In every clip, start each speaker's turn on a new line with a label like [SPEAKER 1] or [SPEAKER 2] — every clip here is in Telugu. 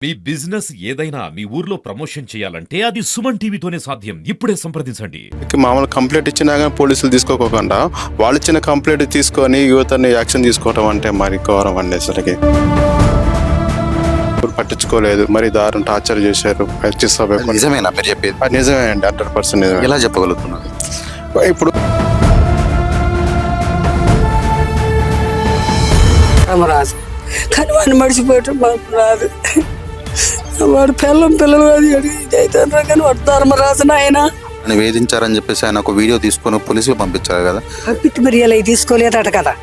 [SPEAKER 1] మీ బిజినెస్ ఏదైనా మీ ఊర్లో ప్రమోషన్ చేయాలంటే అది సుమన్ టీవీతోనే సాధ్యం. ఇప్పుడే సంప్రదించండి.
[SPEAKER 2] మామూలు కంప్లైంట్ ఇచ్చినా కానీ పోలీసులు తీసుకోకుండా వాళ్ళు ఇచ్చిన కంప్లైంట్ తీసుకొని యువతని యాక్షన్ తీసుకోవడం అంటే మరి ఘోరం అండి. అసలుకి పట్టించుకోలేదు, మరి దారుణం టార్చర్ చేశారు.
[SPEAKER 3] నిజమేనా మీరు చెప్పేది?
[SPEAKER 2] నిజమే అండి, 100% నిజమే.
[SPEAKER 3] ఎలా చెప్పగలుగుతున్నారు?
[SPEAKER 2] ఇప్పుడు
[SPEAKER 4] రామరాజు కానీ వాడిని మడిచిపోయటం మాకు రాదు. వాడు పిల్లలు అది అవుతారు కానీ వాడు ధర్మరాజు ఆయన
[SPEAKER 3] వేధించారని చెప్పేసి ఆయన ఒక వీడియో తీసుకొని పోలీసులు పంపించారు కదా.
[SPEAKER 4] పంపించి మరి ఇలా తీసుకోలేదట కదా.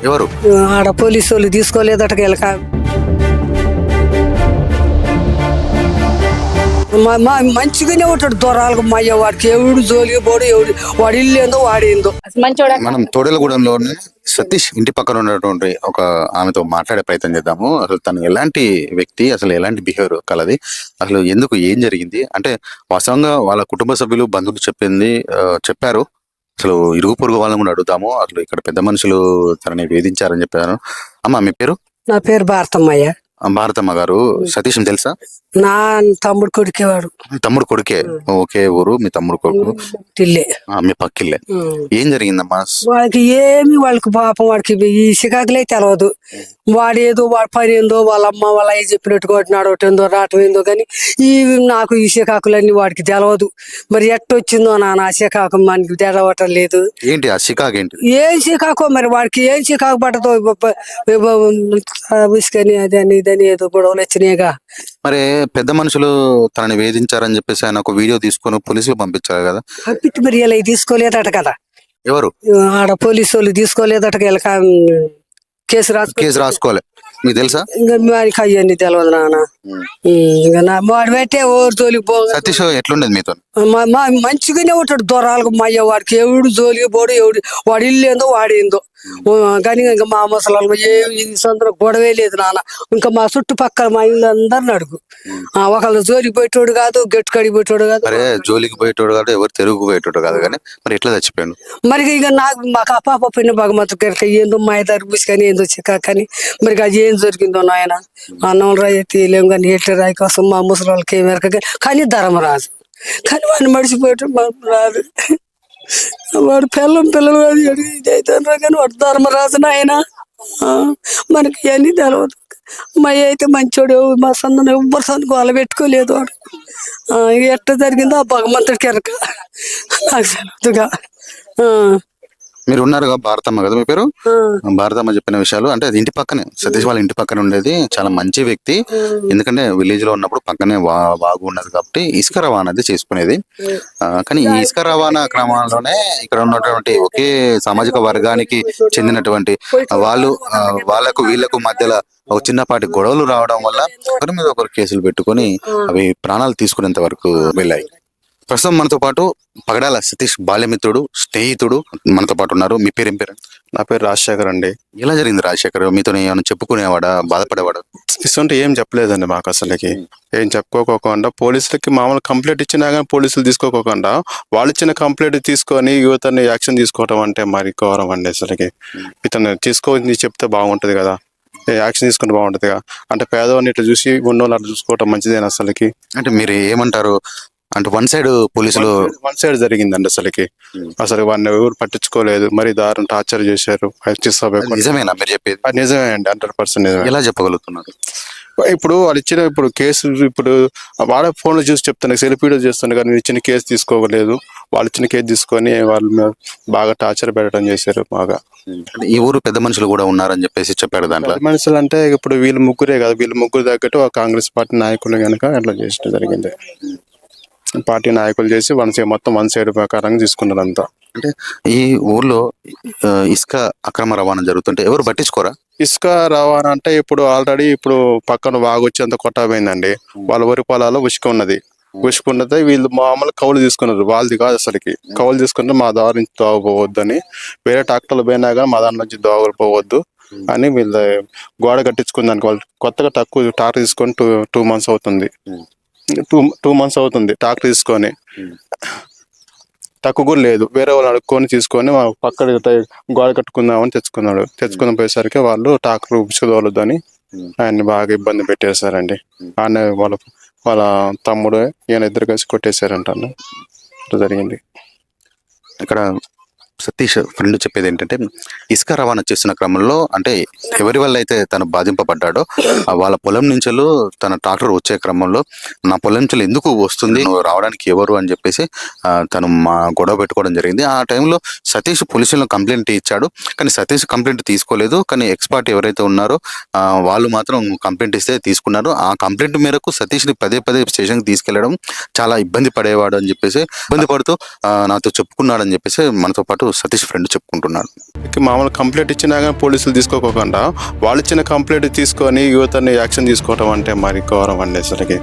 [SPEAKER 3] ఎవరు?
[SPEAKER 4] ఆడ పోలీసు వాళ్ళు తీసుకోలేదట వీళ్ళక. మంచిగానే ఉంటాడు దొరాలకు మయ్య. వాడికి ఎవడు జోలికి పోడు, ఎవడు వాడు ఇల్లు ఏందో వాడేందో.
[SPEAKER 3] మనం తోడేలగూడెంలోనే సతీష్ ఇంటి పక్కన ఉన్నటువంటి ఒక ఆమెతో మాట్లాడే ప్రయత్నం చేద్దాము. అసలు తను ఎలాంటి వ్యక్తి, అసలు ఎలాంటి బిహేవియర్ కలది, అసలు ఎందుకు ఏం జరిగింది అంటే వాస్తవంగా వాళ్ళ కుటుంబ సభ్యులు బంధువులు చెప్పారు. అసలు ఇరుగు పొరుగు వాళ్ళని కూడా అడుగుతాము. అసలు ఇక్కడ పెద్ద మనుషులు తనని వేధించారని చెప్పారు. అమ్మ మీ పేరు?
[SPEAKER 4] నా పేరు భారతమ్మయ్య.
[SPEAKER 3] భారతమ్మ గారు, సతీష్ తెలుసా?
[SPEAKER 4] నా తమ్ముడు కొడుకేవాడు.
[SPEAKER 3] తమ్ముడు కొడుకే? ఓకే. ఊరు మీ తమ్ముడు కొడుకు?
[SPEAKER 4] ఇల్లే,
[SPEAKER 3] మీ పక్కిల్లే. ఏం జరిగిందమ్మా?
[SPEAKER 4] వాళ్ళకి వాళ్ళకి పాపం వాడికి ఈ సికాకులే తెలవదు. వాడేదో వాడి పని ఏందో వాళ్ళ అమ్మ వాళ్ళ అయ్యి చెప్పినట్టు కొట్టినాడు ఏందో రావటం ఏందో కానీ ఈ నాకు ఈ సికాకులన్నీ వాడికి తెలవదు. మరి ఎట్టొచ్చిందో నా సికాకు మనకి తెలవటం లేదు.
[SPEAKER 3] ఏంటి ఆ సికాకు? ఏంటి
[SPEAKER 4] ఏం సికాకో మరి వాడికి ఏం సికాకు పట్టదో ఉసుకని అదని ఇదని ఏదో గొడవలు వచ్చినాయిగా.
[SPEAKER 3] మరి పెద్ద మనుషులు తనని వేధించారని చెప్పేసి ఆయన ఒక వీడియో తీసుకొని పోలీసులు పంపించారు కదా.
[SPEAKER 4] పంపించి మరి ఇలా తీసుకోలేదట కదా.
[SPEAKER 3] ఎవరు?
[SPEAKER 4] ఆడ పోలీసు వాళ్ళు తీసుకోలేదట వీళ్ళక. కేసు
[SPEAKER 3] రాసుకోలే. మీకు తెలుసా?
[SPEAKER 4] ఇంకా వాడికి అయ్యని తెలియదు నాన్న. ఇంకా వాడు పెట్టే ఓరు జోలికి పో.
[SPEAKER 3] సతీష్ ఎట్లుండేది మీతో?
[SPEAKER 4] మంచిగానే ఉంటాడు దొరాలకు మయ్య. వాడికి ఎవడు జోలికి పోడు, ఎవడు వాడు ఇల్లు ఏందో వాడేందో. కానీ ఇంకా మా ముసలాళ్ళకు ఈ సందర్భం గొడవే లేదు నాన్న. ఇంకా మా చుట్టుపక్కల మా ఇల్లు అందరిని అడుగు. ఒకళ్ళు జోలికి పోయేటోడు కాదు, గట్టు కడిగి పోయేటోడు కాదు.
[SPEAKER 3] అరే జోలికి పోయేటోడు కాదు, ఎవరు తెరుగుకు పోయేటోడు కాదు. కానీ మరి ఎట్లా చచ్చిపోయాడు?
[SPEAKER 4] మరి ఇక మాకు అపాప పిన్న భగమతు గారికి ఏందో మాయదారి పుసుకని ఏందో చిక్కాకని మరి అది ఏం జరిగిందో నాయన. అన్నం రాయి తీయలేము కానీ ఎట్ల రాయి కోసం మా ముసలాళ్ళకి ఏం ఎరక. కానీ ధర్మరాజు కానీ వాడిని మడిచిపోయటం మాకు రాదు. వాడు పిల్లలు అది అవుతారు కానీ వాడు ధర్మరాజు ఆయన మనకి ఇవన్నీ తెలవదు. మా అయితే మంచోడు, మా సందన ఎవ్వరు సందుకు వాళ్ళ పెట్టుకోలేదు. వాడు ఎట్లా జరిగిందో ఆ భగవంతుడికి ఎరక, నాకు తెలియదుగా.
[SPEAKER 3] మీరు ఉన్నారుగా భారతమ్మ కదా మీ పేరు? భారతమ్మ చెప్పిన విషయాలు అంటే అది ఇంటి పక్కనే, సతీష్ వాళ్ళ ఇంటి పక్కన ఉండేది. చాలా మంచి వ్యక్తి. ఎందుకంటే విలేజ్ లో ఉన్నప్పుడు పక్కనే వాగు ఉన్నది కాబట్టి ఇసుక రవాణా అది చేసుకునేది. కానీ ఈ ఇసుక రవాణా క్రమంలోనే ఇక్కడ ఉన్నటువంటి ఒకే సామాజిక వర్గానికి చెందినటువంటి వాళ్ళకు వీళ్ళకు మధ్యలో ఒక చిన్నపాటి గొడవలు రావడం వల్ల ఒకరి మీద ఒకరు కేసులు పెట్టుకొని అవి ప్రాణాలు తీసుకునేంత వరకు వెళ్ళాయి. ప్రస్తుతం మనతో పాటు పగడాల సతీష్ బాల్యమిత్రుడు, స్నేహితుడు మనతో పాటు ఉన్నారు. మీ పేరు ఏం పేరు?
[SPEAKER 2] నా పేరు రాజశేఖర్ అండి.
[SPEAKER 3] ఎలా జరిగింది రాజశేఖర్? మీతో ఏమైనా చెప్పుకునేవాడా, బాధపడేవాడా?
[SPEAKER 2] ఇస్తుంటే ఏం చెప్పలేదండి మాకు. అసలుకి ఏం చెప్పుకోకుండా పోలీసులకి మామూలు కంప్లైంట్ ఇచ్చినా కానీ పోలీసులు తీసుకోకుండా వాళ్ళు ఇచ్చిన కంప్లైంట్ తీసుకొని యువతని యాక్షన్ తీసుకోవడం అంటే మరి ఘోరం అండి. అసలుకి ఇతను తీసుకోని చెప్తే బాగుంటది కదా, యాక్షన్ తీసుకుంటే బాగుంటది కదా. అంటే పేదవాడిని ఇట్లా చూసి ఉన్నోళ్ళు అట్లా చూసుకోవటం మంచిదేనా అసలుకి? అంటే
[SPEAKER 3] మీరు ఏమంటారు? అంటే వన్ సైడ్
[SPEAKER 2] జరిగిందండి. అసలు వాడిని ఎవరు పట్టించుకోలేదు, మరి దారుణం టార్చర్ చేశారు.
[SPEAKER 3] నిజమేనా మీరు చెప్పేది?
[SPEAKER 2] నిజమే అండి, 100% నిజమే.
[SPEAKER 3] ఎలా చెప్పగలుగుతున్నారు?
[SPEAKER 2] ఇప్పుడు వాళ్ళు ఇచ్చిన కేసు వాడే ఫోన్లో చూసి చెప్తాను, సెల్ఫ్ వీడియో చేస్తాను కానీ ఇచ్చిన కేసు తీసుకోలేదు. వాళ్ళు ఇచ్చిన కేసు తీసుకొని వాళ్ళు బాగా టార్చర్ పెట్టడం చేశారు బాగా.
[SPEAKER 3] ఈ ఊరు పెద్ద మనుషులు కూడా ఉన్నారని చెప్పేసి చెప్పారు. దాంట్లో
[SPEAKER 2] మనుషులు అంటే ఇప్పుడు వీళ్ళు ముగ్గురే కదా, వీళ్ళు ముగ్గురు తగ్గట్టు కాంగ్రెస్ పార్టీ నాయకులు కనుక అట్లా చేసడం జరిగింది. పార్టీ నాయకులు చేసి మొత్తం వన్ సైడ్ ప్రకారంగా తీసుకున్నారు అంతా.
[SPEAKER 3] అంటే ఈ ఊర్లో ఇసుక అక్రమ రవాణా జరుగుతుంటే ఎవరు పట్టించుకోరా?
[SPEAKER 2] ఇసుక రవాణా అంటే ఇప్పుడు ఆల్రెడీ పక్కన వాగొచ్చి అంత కొట్టబోయిందండి. వాళ్ళ వరి పొలాల్లో ఉసుక ఉన్నది. వీళ్ళు మామూలు కౌలు తీసుకున్నారు. వాళ్ళది కాదు అసలుకి. కౌలు తీసుకుంటే మా దారి నుంచి దోవపోవద్దు అని, వేరే ట్రాక్టర్లు పోయినా కానీ మా దాని నుంచి దోవపోవద్దు అని వీళ్ళు గోడ కట్టించుకుందానికి వాళ్ళు కొత్తగా తక్కువ ట్రాక్టర్ తీసుకొని 2 months అవుతుంది. 2 months అవుతుంది ట్రాక్టర్ తీసుకొని. తక్కువ కూడా లేదు, వేరే వాళ్ళు అడుక్కొని తీసుకొని పక్కన గోడ కట్టుకుందామని తెచ్చుకుని పోయేసరికి వాళ్ళు ట్రాక్టర్ ఉసుక తోలొద్దని ఆయన్ని బాగా ఇబ్బంది పెట్టేశారండి. ఆయన వాళ్ళ తమ్ముడు ఈయన ఇద్దరు కలిసి కొట్టేశారంట అన్న. ఇట్లా జరిగింది.
[SPEAKER 3] ఇక్కడ సతీష్ ఫ్రెండ్ చెప్పేది ఏంటంటే ఇసుక రవాణా చేస్తున్న క్రమంలో అంటే ఎవరి వల్ల అయితే తను బాధింపబడ్డాడో వాళ్ళ పొలం నుంచి తన ట్రాక్టర్ వచ్చే క్రమంలో నా పొలం నుంచి ఎందుకు వస్తుంది, నువ్వు రావడానికి ఎవరు అని చెప్పేసి తను మా గొడవ పెట్టుకోవడం జరిగింది. ఆ టైంలో సతీష్ పోలీసులను కంప్లైంట్ ఇచ్చాడు, కానీ సతీష్ కంప్లైంట్ తీసుకోలేదు. కానీ ఎక్స్పర్ట్ ఎవరైతే ఉన్నారో వాళ్ళు మాత్రం కంప్లైంట్ ఇస్తే తీసుకున్నారు. ఆ కంప్లైంట్ మేరకు సతీష్ని పదే స్టేషన్కి తీసుకెళ్లడం చాలా ఇబ్బంది పడేవాడు అని చెప్పేసి ఇబ్బంది పడుతూ నాతో చెప్పుకున్నాడు అని చెప్పేసి మనతో పాటు సతీష్ ఫ్రెండ్ చెప్పుకుంటున్నాడు.
[SPEAKER 2] మామూలు కంప్లైంట్ ఇచ్చినా కానీ పోలీసులు తీసుకోకుండా వాళ్ళు ఇచ్చిన కంప్లైంట్ తీసుకొని యువతని యాక్షన్ తీసుకోవటం అంటే మరి ఘోరం అండి. అసలుకి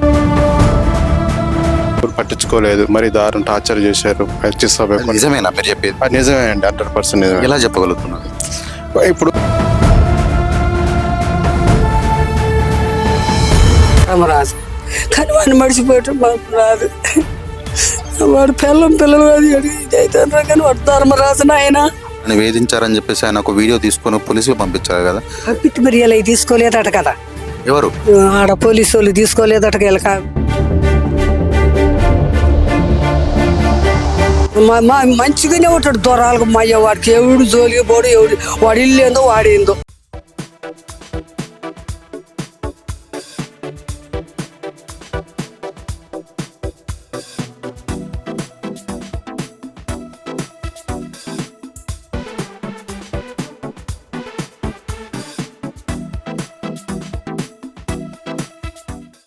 [SPEAKER 2] పట్టించుకోలేదు, మరి దారుణం టార్చర్ చేశారు.
[SPEAKER 3] నిజమేనా మీరు చెప్పేది?
[SPEAKER 2] నిజమే అండి, 100% నిజమే.
[SPEAKER 3] ఎలా చెప్పగలుగుతున్నారు?
[SPEAKER 2] ఇప్పుడు
[SPEAKER 4] రామరాజు కానీ వాడిని మడిచిపోయటం మాకు రాదు. వాడు పిల్లలు అది ఇది అవుతారు కానీ వాడు ధర్మరాజు ఆయన
[SPEAKER 3] అని వేధించారని చెప్పేసి ఆయన ఒక వీడియో తీసుకొని పోలీసులు పంపించారు కదా.
[SPEAKER 4] పంపిట్టి మరి ఇలా తీసుకోలేదట కదా.
[SPEAKER 3] ఎవరు?
[SPEAKER 4] ఆడ పోలీసు వాళ్ళు తీసుకోలేదట వీళ్ళక. మంచిగానే ఉంటాడు దొరాలకు మయ్య. వాడికి ఎవడు జోలికి పోడు, వాడి ఇల్లు ఏందో వాడేందో.